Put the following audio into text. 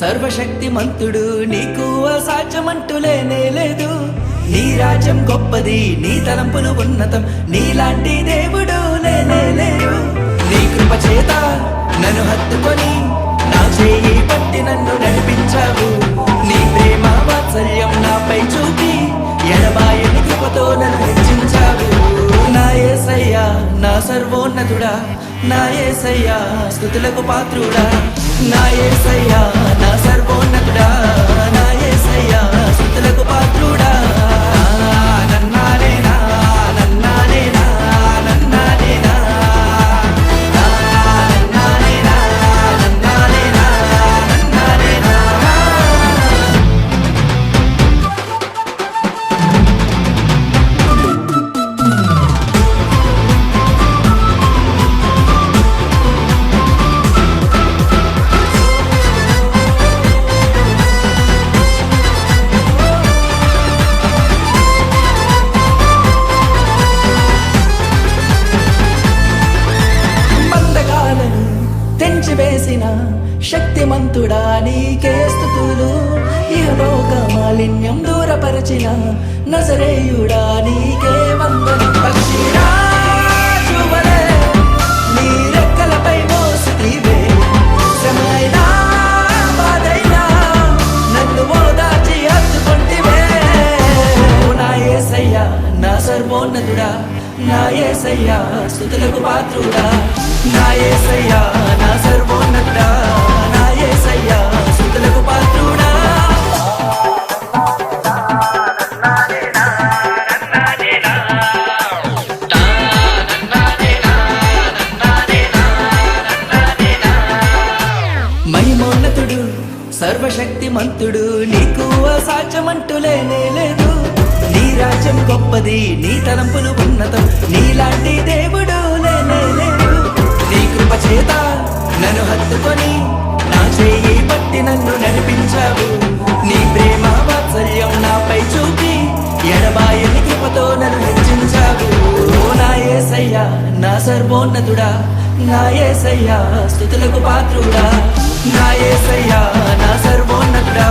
సర్వశక్తిమంతుడు నీకు అసాధ్యమంటూ లేనే లేదు. నీ రాజ్యం గొప్పది, నీ తలంపులు ఉన్నతం, నీలాంటి దేవుడు లేనే లేడు. నీ కృప చేత నన్ను హత్తుకొని నా చేయి పట్టి నన్ను నడిపించావు. నీ ప్రేమ వాత్సల్యం నాపై చూపి ఎడబాయని కృపతో నన్ను హెచ్చించావు. నా యేసయ్యా నా సర్వోన్నతుడా, నా యేసయ్యా స్తుతులకు పాత్రుడా, నా యేసయ్యా నా సర్వోన్నతుడా, నా యేసయ్యా స్తుతులకు పాత్రుడా. నన్నానేనా నన్నానేనా నన్నానేనా నన్నానేనా నన్నానేనా నన్నానేనా. బంధకాలను తెంచివేసిన శక్తిమంతుడా నీకే స్తుతులు. ఇహలోక మాలిన్యం దూరపరచిన నజరేయుడా నీకే వందనం. పక్షిరాజు వలె నీ రెక్కలపై మోసితివే, శ్రమైనా బాధైనా నన్ను ఓదార్చి హత్తుకొంటివే. నా యేసయ్యా నా సర్వోన్నతుడా, నా యేసయ్యా స్తుతులకు పాత్రుడా, నా యేసయ్యా నా సర్వోన్నతుడా, నా యేసయ్యా స్తుతులకు పాత్రుడా. మహిమోన్నతుడు సర్వశక్తిమంతుడు నీకు అసాధ్యమంటూ లేనే లేదు. నీ రాజ్యం గొప్పది, నీ తలంపులు ఉన్నతం, నీలాంటి దేవుడు లేనే లేడు. నీ కృప చేత నన్ను హత్తుకొని నా చేయి పట్టి నన్ను నడిపించావు. నీ ప్రేమ వాత్సల్యం నాపై చూపి ఎడబాయని కృపతో నన్ను హెచ్చించావు. నా యేసయ్యా నా సర్వోన్నతుడా, నా యేసయ్యా స్తుతులకు పాత్రుడా, నా యేసయ్యా నా సర్వోన్నతుడా,